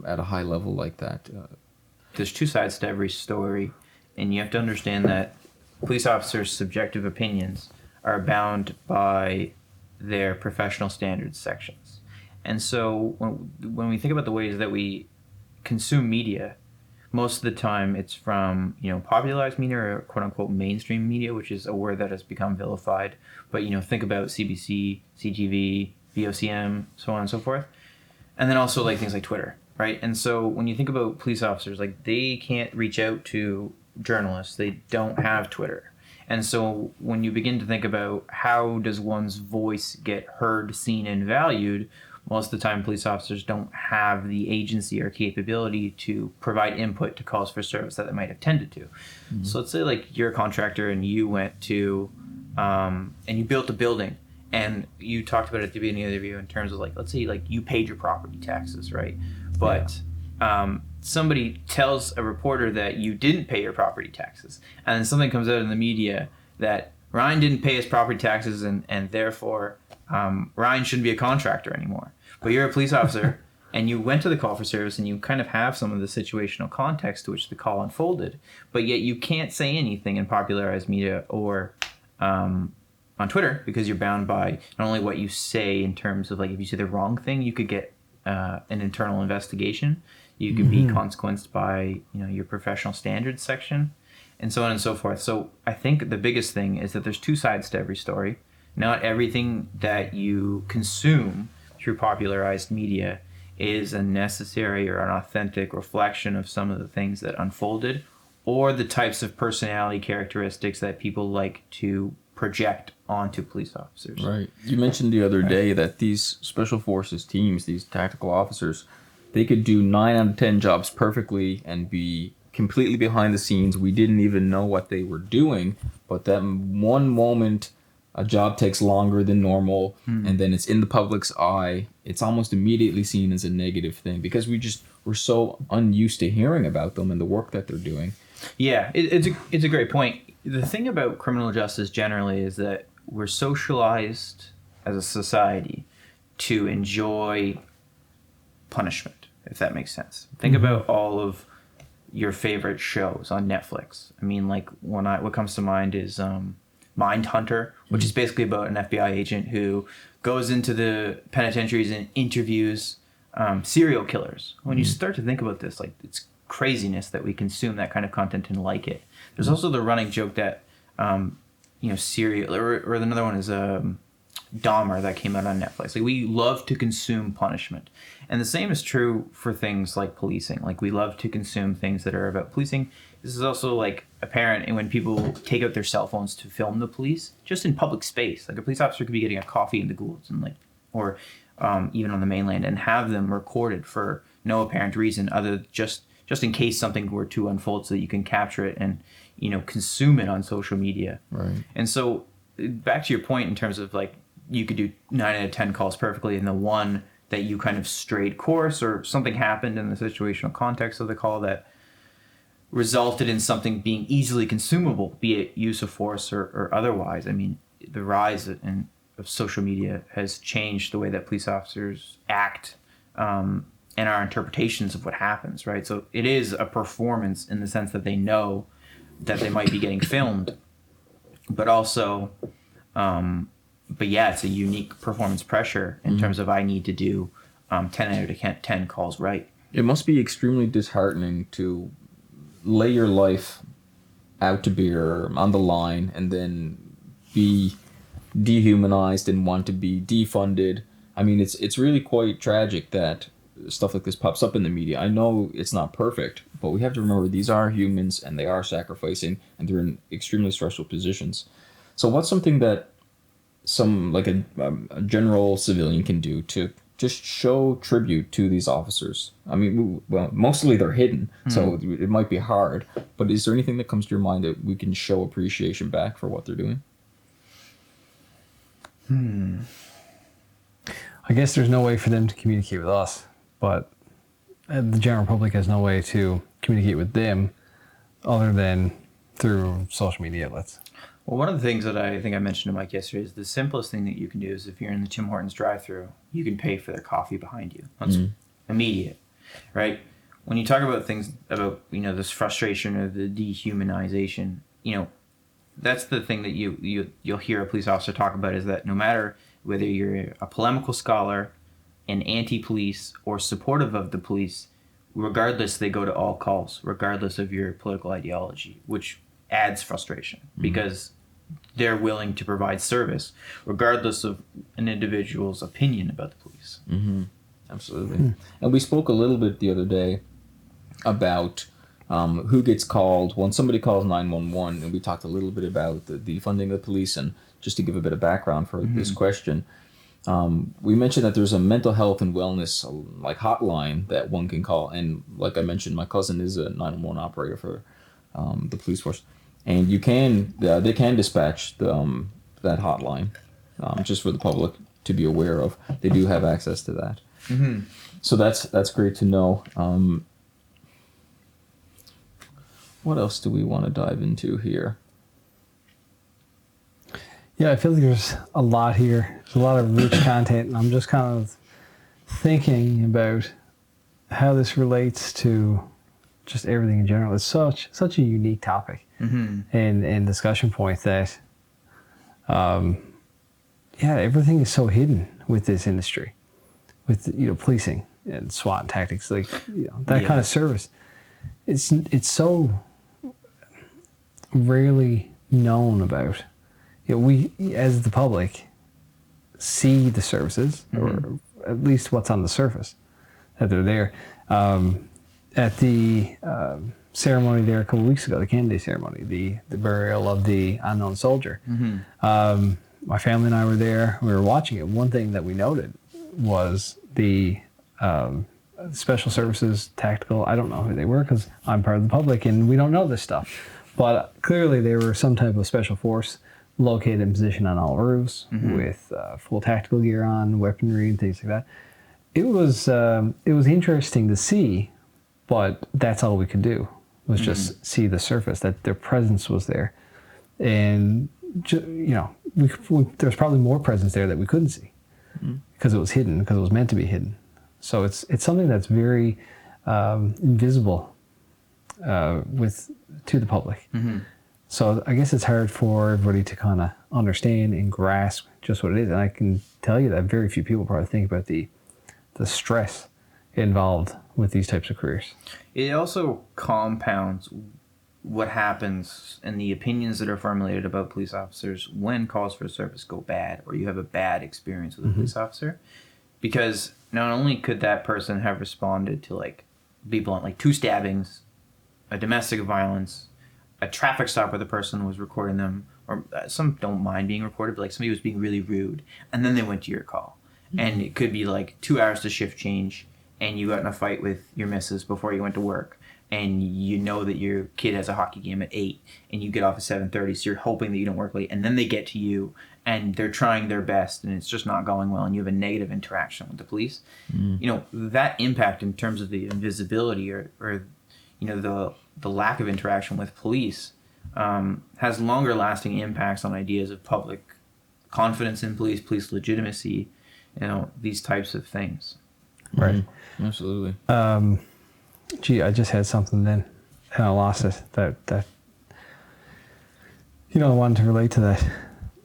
at a high level like that. There's two sides to every story, and you have to understand that police officers' subjective opinions are bound by their professional standards sections. And so when we think about the ways that we consume media, most of the time it's from, popularized media or quote unquote mainstream media, which is a word that has become vilified. But, think about CBC, CTV, VOCM, so on and so forth. And then also things like Twitter, right? And so when you think about police officers, they can't reach out to journalists. They don't have Twitter. And so when you begin to think about how does one's voice get heard, seen, and valued, most of the time police officers don't have the agency or capability to provide input to calls for service that they might have tended to. Mm-hmm. So let's say you're a contractor and you went to, and you built a building, and you talked about it at the beginning of the interview in terms of let's say you paid your property taxes, right? But somebody tells a reporter that you didn't pay your property taxes, and then something comes out in the media that Ryan didn't pay his property taxes and therefore Ryan shouldn't be a contractor anymore. But you're a police officer and you went to the call for service and you kind of have some of the situational context to which the call unfolded, but yet you can't say anything in popularized media or on Twitter because you're bound by not only what you say in terms of if you say the wrong thing, you could get an internal investigation. You could be consequenced by your professional standards section, and so on and so forth. So I think the biggest thing is that there's two sides to every story. Not everything that you consume through popularized media is a necessary or an authentic reflection of some of the things that unfolded or the types of personality characteristics that people like to project onto police officers. Right. You mentioned the other day that these special forces teams, these tactical officers, they could do 9 out of 10 jobs perfectly and be completely behind the scenes. We didn't even know what they were doing, but that one moment a job takes longer than normal, and then it's in the public's eye, it's almost immediately seen as a negative thing because we're so unused to hearing about them and the work that they're doing. Yeah, it's a great point. The thing about criminal justice generally is that we're socialized as a society to enjoy punishment, if that makes sense. Think about all of your favorite shows on Netflix. I mean, what comes to mind is Mindhunter, which is basically about an FBI agent who goes into the penitentiaries and interviews serial killers. When you start to think about this, like, it's craziness that we consume that kind of content and like it. There's also the running joke that serial or another one is Dahmer that came out on Netflix. Like, we love to consume punishment, and the same is true for things like policing. Like, we love to consume things that are about policing. This is also like apparent when people take out their cell phones to film the police, just in public space. Like, a police officer could be getting a coffee in the Goulds and or even on the mainland, and have them recorded for no apparent reason other just in case something were to unfold, so that you can capture it and consume it on social media. Right. And so back to your point in terms of like, you could do 9 out of 10 calls perfectly, and the one that you kind of strayed course or something happened in the situational context of the call that resulted in something being easily consumable, be it use of force or otherwise. I mean, the rise of social media has changed the way that police officers act and our interpretations of what happens, right? So it is a performance in the sense that they know that they might be getting filmed, but also... but yeah, it's a unique performance pressure in terms of I need to do 10 out of 10 calls right. It must be extremely disheartening to lay your life out to beer on the line and then be dehumanized and want to be defunded. I mean, it's really quite tragic that stuff like this pops up in the media. I know it's not perfect, but we have to remember these are humans and they are sacrificing, and they're in extremely stressful positions. So what's something that a general civilian can do to just show tribute to these officers? I mean, well, mostly they're hidden, so it might be hard, but is there anything that comes to your mind that we can show appreciation back for what they're doing? I guess there's no way for them to communicate with us, but the general public has no way to communicate with them other than through social media outlets. Well, one of the things that I think I mentioned to Mike yesterday is the simplest thing that you can do is if you're in the Tim Hortons drive-thru, you can pay for their coffee behind you. That's immediate, right? When you talk about things about, this frustration or the dehumanization, that's the thing that you'll hear a police officer talk about, is that no matter whether you're a polemical scholar, an anti-police, or supportive of the police, regardless, they go to all calls, regardless of your political ideology, which adds frustration because they're willing to provide service regardless of an individual's opinion about the police. Absolutely. And we spoke a little bit the other day about who gets called when somebody calls 911, and we talked a little bit about the defunding of the police. And just to give a bit of background for this question, we mentioned that there's a mental health and wellness hotline that one can call, and like I mentioned, my cousin is a 911 operator for the police force, and they can dispatch that hotline just for the public to be aware of. They do have access to that. So that's great to know. What else do we want to dive into here? Yeah, I feel like there's a lot here. There's a lot of rich content, and I'm just kind of thinking about how this relates to just everything in general. It's such a unique topic and discussion point that, everything is so hidden with this industry, with policing and SWAT tactics, that kind of service. It's so rarely known about. We, as the public, see the services, or at least what's on the surface, that they're there. At the ceremony there a couple of weeks ago, the Kennedy ceremony, the burial of the unknown soldier, my family and I were there. We were watching it. One thing that we noted was the special services, tactical. I don't know who they were because I'm part of the public and we don't know this stuff. But clearly they were some type of special force located in position on all roofs with full tactical gear on, weaponry and things like that. It was interesting to see, but that's all we could do was just see the surface, that their presence was there. And, there's probably more presence there that we couldn't see because it was hidden, because it was meant to be hidden. So it's something that's very invisible to the public. So I guess it's hard for everybody to kind of understand and grasp just what it is. And I can tell you that very few people probably think about the stress involved with these types of careers. It also compounds what happens and the opinions that are formulated about police officers when calls for service go bad or you have a bad experience with a police officer. Because not only could that person have responded to, like, be blunt, like 2 stabbings, a domestic violence, a traffic stop where the person was recording them, or some don't mind being recorded, but like somebody was being really rude, and then they went to your call. And it could be like 2 hours to shift change, and you got in a fight with your missus before you went to work, and you know that your kid has a hockey game at 8, and you get off at 7:30, so you're hoping that you don't work late, and then they get to you, and they're trying their best, and it's just not going well, and you have a negative interaction with the police. You know, that impact in terms of the invisibility or you know, the lack of interaction with police has longer lasting impacts on ideas of public confidence in police legitimacy, you know, these types of things. Right. Absolutely. Gee, I just had something then and I lost it that you know, I wanted to relate to that.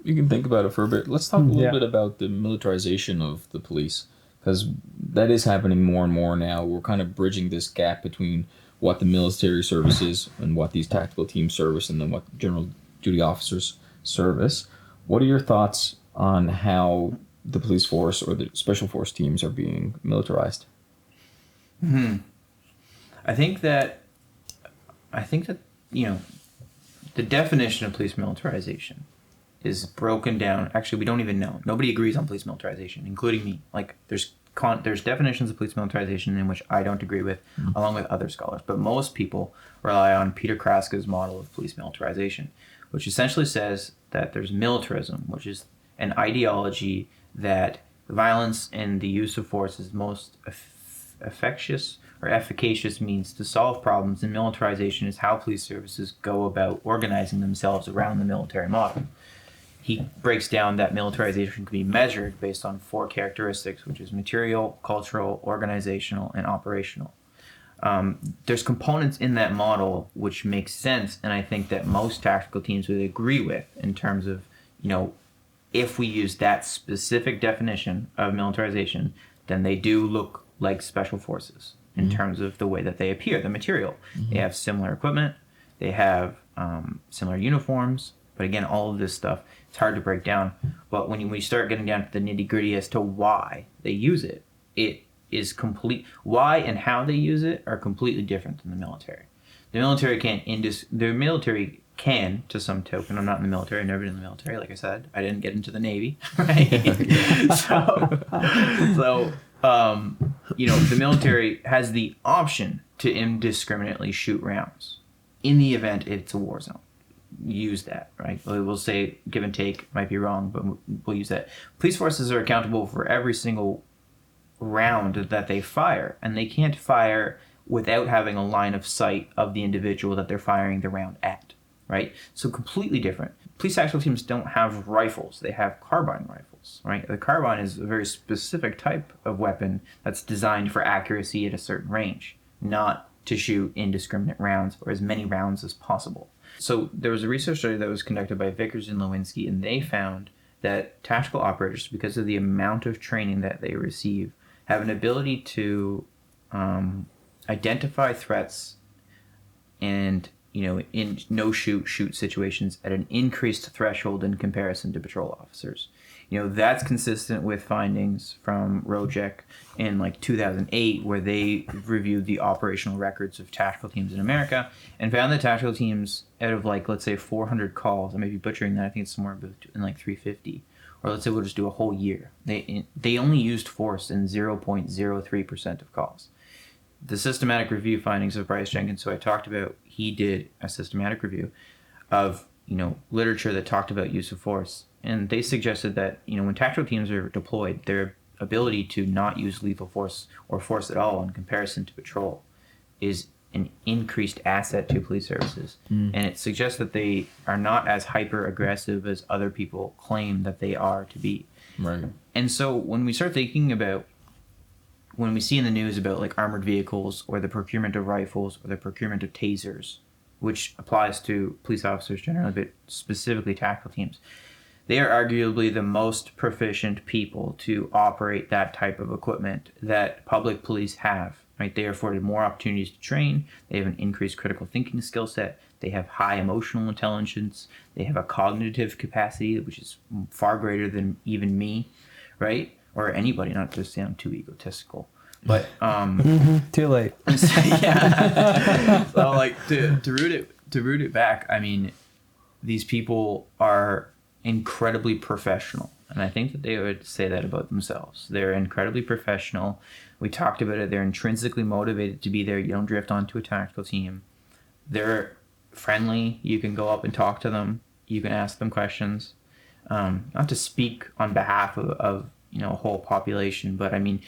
You can think about it for a bit. Let's talk a little bit about the militarization of the police, because that is happening more and more now. We're kind of bridging this gap between what the military service is and what these tactical teams service, and then what general duty officers service. What are your thoughts on how the police force or the special force teams are being militarized? I think that you know, the definition of police militarization is broken down. Actually, we don't even know. Nobody agrees on police militarization, including me. Like, there's definitions of police militarization in which I don't agree with, along with other scholars. But most people rely on Peter Kraska's model of police militarization, which essentially says that there's militarism, which is an ideology that violence and the use of force is most efficacious means to solve problems, and militarization is how police services go about organizing themselves around the military model. He breaks down that militarization can be measured based on 4 characteristics, which is material, cultural, organizational, and operational. There's components in that model which make sense, and I think that most tactical teams would agree with, in terms of, you know, if we use that specific definition of militarization, then they do look like special forces in terms of the way that they appear, the material. They have similar equipment, they have similar uniforms, but again, all of this stuff, it's hard to break down. But when we start getting down to the nitty gritty as to why they use it, it is complete. Why and how they use it are completely different than the military. The military can, to some token. I'm not in the military. I've never been in the military. Like I said, I didn't get into the Navy. Right? so you know, the military has the option to indiscriminately shoot rounds in the event it's a war zone. Use that, right? We'll say give and take, might be wrong, but we'll use that. Police forces are accountable for every single round that they fire, and they can't fire without having a line of sight of the individual that they're firing the round at, right? So completely different. Police tactical teams don't have rifles, they have carbine rifles, right? The carbine is a very specific type of weapon that's designed for accuracy at a certain range, not to shoot indiscriminate rounds or as many rounds as possible. So there was a research study that was conducted by Vickers and Lewinsky, and they found that tactical operators, because of the amount of training that they receive, have an ability to identify threats and, you know, in shoot situations at an increased threshold in comparison to patrol officers. You know, that's consistent with findings from Rojek in like 2008, where they reviewed the operational records of tactical teams in America and found that tactical teams, out of like, let's say 400 calls, I may be butchering that, I think it's somewhere in like 350, or let's say we'll just do a whole year, they only used force in 0.03% of calls. The systematic review findings of Bryce Jenkins, who I talked about, he did a systematic review of, you know, literature that talked about use of force. And they suggested that, you know, when tactical teams are deployed, their ability to not use lethal force or force at all in comparison to patrol is an increased asset to police services. And it suggests that they are not as hyper aggressive as other people claim that they are to be. Right. And so when we start thinking about, when we see in the news about like armored vehicles or the procurement of rifles or the procurement of tasers, which applies to police officers generally, but specifically tactical teams, they are arguably the most proficient people to operate that type of equipment that public police have, right? They are afforded more opportunities to train. They have an increased critical thinking skill set. They have high emotional intelligence. They have a cognitive capacity, which is far greater than even me, right? Or anybody, not to sound too egotistical. But too late. Yeah. So like to root it back, I mean, these people are incredibly professional, and I think that they would say that about themselves. They're incredibly professional. We talked about it. They're intrinsically motivated to be there. You don't drift onto a tactical team. They're friendly. You can go up and talk to them. You can ask them questions. Not to speak on behalf of a whole population, but I mean,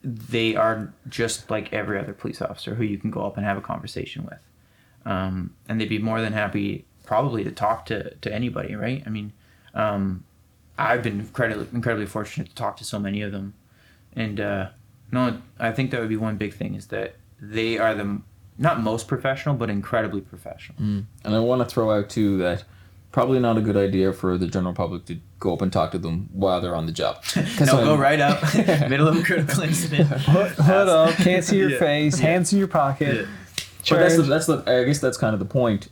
they are just like every other police officer who you can go up and have a conversation with, and they'd be more than happy probably to talk to anybody, right? I mean, I've been incredibly fortunate to talk to so many of them, and no, I think that would be one big thing, is that they are the not most professional, but incredibly professional. And I want to throw out too that probably not a good idea for the general public to go up and talk to them while they're on the job. Go right up, middle of a critical incident. Hood up, can't see your face, hands in your pocket. Yeah. But that's I guess that's kind of the point.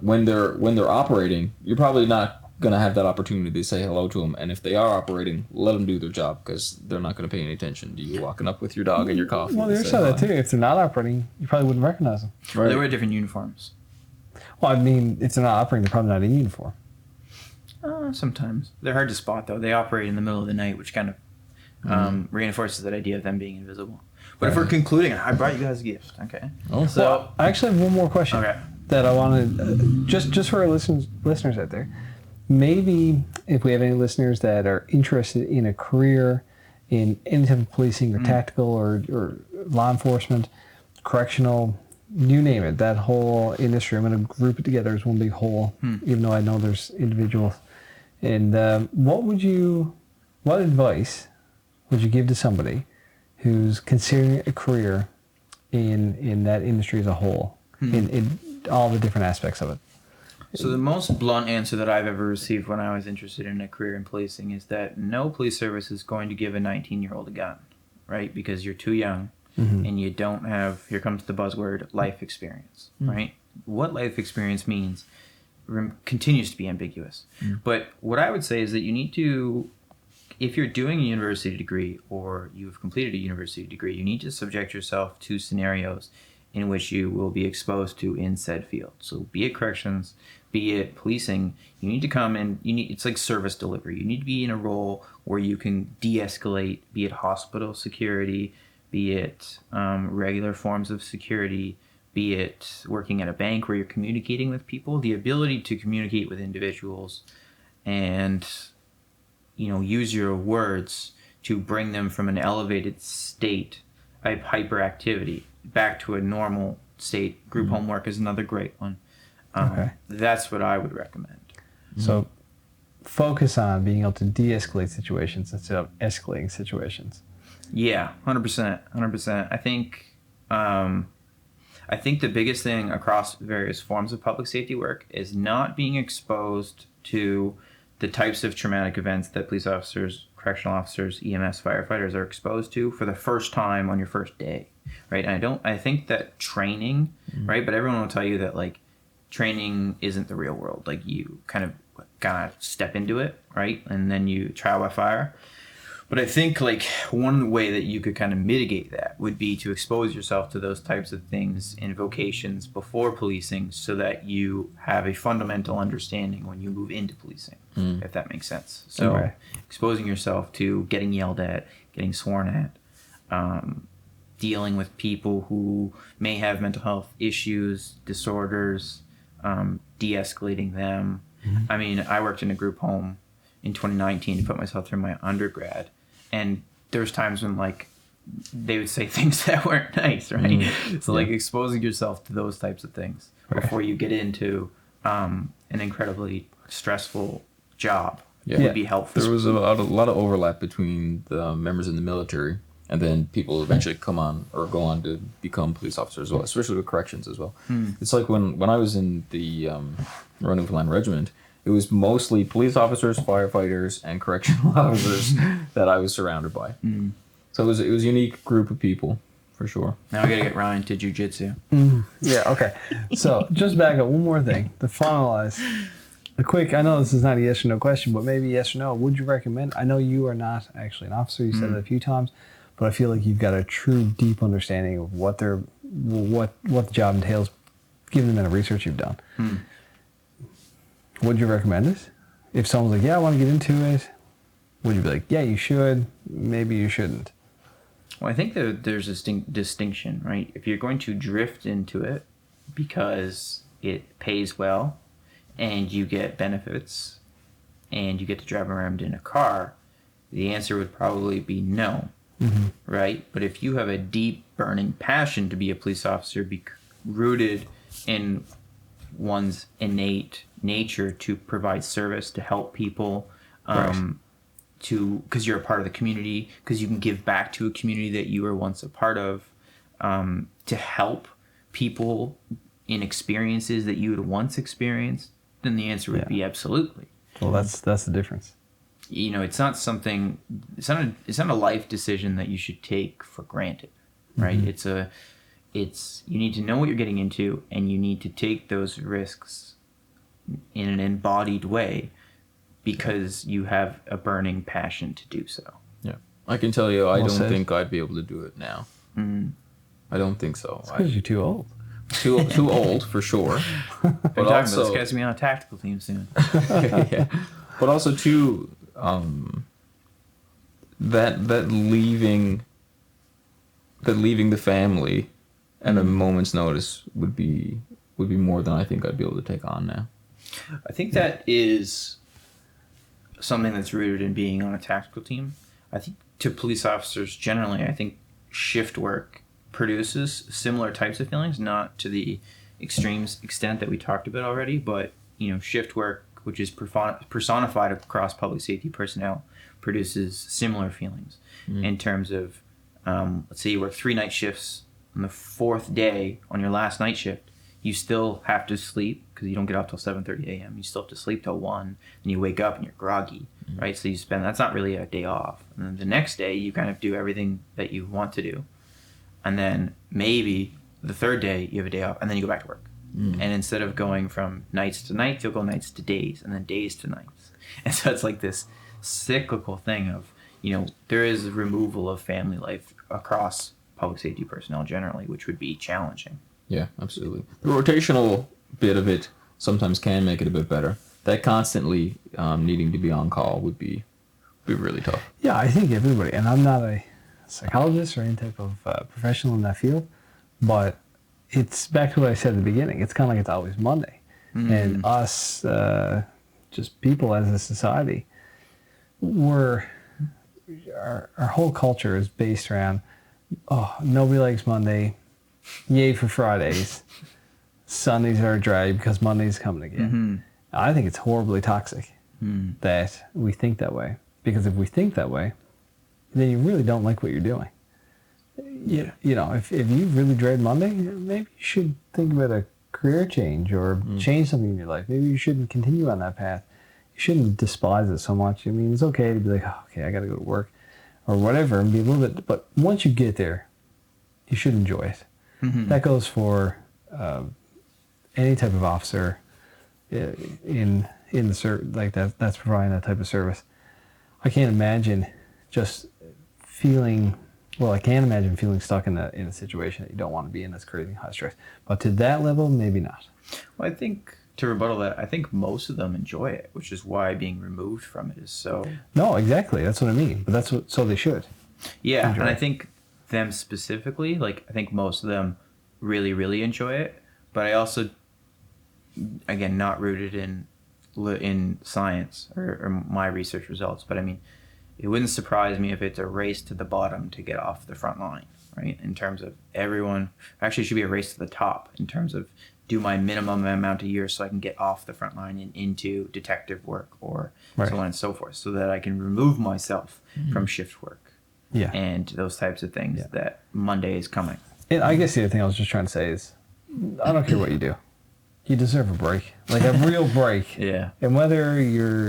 When they're operating, you're probably not going to have that opportunity to say hello to them. And if they are operating, let them do their job, because they're not going to pay any attention to you walking up with your dog and your coffee. Well, there's that too. If they're not operating, you probably wouldn't recognize them. Right. They wear different uniforms. Well, I mean, if they're not operating, they're probably not in uniform. Sometimes. They're hard to spot, though. They operate in the middle of the night, which kind of reinforces that idea of them being invisible. But if we're concluding, I brought you guys a gift, okay? Oh, So, Well, I actually have one more question. Okay. That I wanted, just for our listeners out there. Maybe if we have any listeners that are interested in a career in any type of policing or tactical or law enforcement, correctional, you name it, that whole industry, I'm going to group it together as one big whole, even though I know there's individuals. And what advice would you give to somebody who's considering a career in that industry as a whole, in all the different aspects of it? So the most blunt answer that I've ever received when I was interested in a career in policing is that no police service is going to give a 19-year-old a gun, right? Because you're too young and you don't have, here comes the buzzword, life experience, right? What life experience means continues to be ambiguous. But what I would say is that you need to, if you're doing a university degree or you've completed a university degree, you need to subject yourself to scenarios in which you will be exposed to in said field. So be it corrections, be it policing, you need to come and it's like service delivery. You need to be in a role where you can de-escalate, be it hospital security, be it regular forms of security, be it working at a bank where you're communicating with people. The ability to communicate with individuals and use your words to bring them from an elevated state of hyperactivity back to a normal state. Group homework is another great one. Okay. That's what I would recommend. So focus on being able to de-escalate situations instead of escalating situations. Yeah, 100%. 100%. I think the biggest thing across various forms of public safety work is not being exposed to the types of traumatic events that police officers, correctional officers, EMS, firefighters are exposed to for the first time on your first day, right? And I think that training, right? But everyone will tell you that like training isn't the real world. Like you kind of step into it, right? And then you trial by fire. But I think like one way that you could kind of mitigate that would be to expose yourself to those types of things in vocations before policing, so that you have a fundamental understanding when you move into policing, if that makes sense. So exposing yourself to getting yelled at, getting sworn at, dealing with people who may have mental health issues, disorders, de-escalating them. I mean, I worked in a group home in 2019 to put myself through my undergrad. And there's times when like they would say things that weren't nice, right? So like exposing yourself to those types of things before you get into an incredibly stressful job would be helpful. There was a lot of overlap between the members in the military and then people eventually come on or go on to become police officers as well, especially with corrections as well. It's like when I was in the Royal Newfoundland Regiment, it was mostly police officers, firefighters, and correctional officers that I was surrounded by. So it was a unique group of people, for sure. Now I gotta get Ryan to jiu-jitsu. Yeah, okay. So just back up one more thing. To finalize, I know this is not a yes or no question, but maybe yes or no. Would you recommend? I know you are not actually an officer. You said it a few times, but I feel like you've got a true deep understanding of what the job entails, given the amount of research you've done. Would you recommend it? If someone's like, yeah, I want to get into it, would you be like, yeah, you should, maybe you shouldn't? Well, I think that there's a distinction, right? If you're going to drift into it because it pays well and you get benefits and you get to drive around in a car, the answer would probably be no, right? But if you have a deep burning passion to be a police officer, be rooted in one's innate nature to provide service, to help people, because you're a part of the community, because you can give back to a community that you were once a part of, to help people in experiences that you had once experienced, then the answer would be absolutely. Well, that's the difference. You know, it's not a life decision that you should take for granted, right? It's you need to know what you're getting into, and you need to take those risks in an embodied way because you have a burning passion to do so. Yeah, I can tell you, I don't think I'd be able to do it now. I don't think so. Because you're too old. Too old for sure. But also, this guy's gonna be on a tactical team soon. Yeah. But also too, that leaving the family at a moment's notice would be more than I think I'd be able to take on now. I think that is something that's rooted in being on a tactical team. I think to police officers generally, I think shift work produces similar types of feelings, not to the extent that we talked about already, but shift work, which is personified across public safety personnel, produces similar feelings in terms of, let's say you work 3 night shifts. On the 4th day, on your last night shift, you still have to sleep because you don't get up till 7:30 a.m. You still have to sleep till 1, and you wake up and you're groggy, right? So that's not really a day off. And then the next day, you kind of do everything that you want to do. And then maybe the 3rd day, you have a day off, and then you go back to work. And instead of going from nights to nights, you'll go nights to days, and then days to nights. And so it's like this cyclical thing of, there is a removal of family life across public safety personnel generally, which would be challenging. Yeah, absolutely. The rotational bit of it sometimes can make it a bit better. That constantly needing to be on call would be really tough. Yeah, I think everybody, and I'm not a psychologist or any type of professional in that field, but it's back to what I said at the beginning. It's kind of like it's always Monday. And us, just people as a society, our whole culture is based around, nobody likes Monday, yay for Fridays, Sundays are a drag because Monday's coming again. I think it's horribly toxic that we think that way, because if we think that way, then you really don't like what you're doing. If you really dread Monday, maybe you should think about a career change or change something in your life. Maybe you shouldn't continue on that path. You shouldn't despise it so much. I mean, it's okay to be like, okay, I got to go to work or whatever, and be a little bit, but once you get there, you should enjoy it. That goes for any type of officer in the like that's providing that type of service. I can't imagine just feeling. Well, I can imagine feeling stuck in a situation that you don't want to be in that's creating high stress. But to that level, maybe not. Well, I think to rebuttal that, I think most of them enjoy it, which is why being removed from it is so. No, exactly. That's what I mean. But so they should. Yeah, and I think them specifically, like I think most of them really, really enjoy it. But I also, again, not rooted in science or my research results, but I mean, it wouldn't surprise me if it's a race to the bottom to get off the front line, right? In terms of everyone, actually it should be a race to the top in terms of do my minimum amount of years so I can get off the front line and into detective work or so on and so forth, so that I can remove myself from shift work. Yeah. and those types of things that Monday is coming. And I guess the other thing I was just trying to say is, I don't care what you do. You deserve a break, like a real break. Yeah. And whether you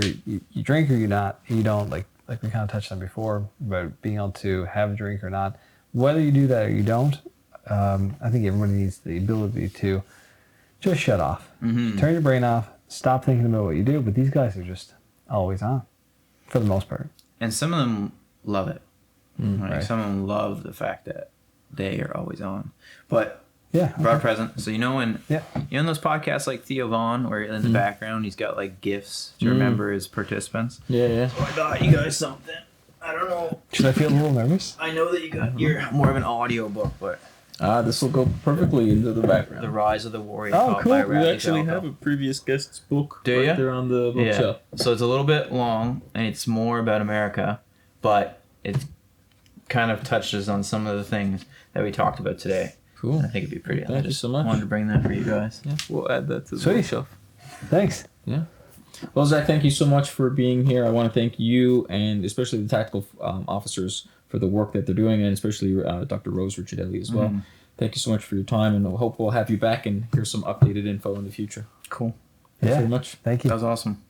drink or you don't, like we kind of touched on before, about being able to have a drink or not, whether you do that or you don't, I think everybody needs the ability to just shut off, turn your brain off, stop thinking about what you do. But these guys are just always on, for the most part. And some of them love it. Right. Some of them love the fact that they are always on. But Yeah. broad present. So you know in those podcasts like Theo Vaughn, where in the background he's got like gifs to remember his participants. Yeah. So I got you guys something. I don't know. Should I feel a little nervous? I know that you're more of an audio book, but This will go perfectly into the background. The Rise of the Warrior. Oh, Call cool. by We Radley actually Jalko. have a previous guest's book Do right ya? there on the Yeah. bookshelf. So it's a little bit long and it's more about America, but it kind of touches on some of the things that we talked about today. Cool. I think it'd be pretty. Thank you so much. Wanted to bring that for you guys. Yeah, we'll add that to the Sweet. bookshelf. Thanks. Yeah. Well, Zach, thank you so much for being here. I want to thank you and especially the tactical officers for the work that they're doing, and especially Dr. Rose Ricciardelli as well. Thank you so much for your time, and I hope we'll have you back and hear some updated info in the future. Cool. Thanks Yeah. very much. Thank you. That was awesome.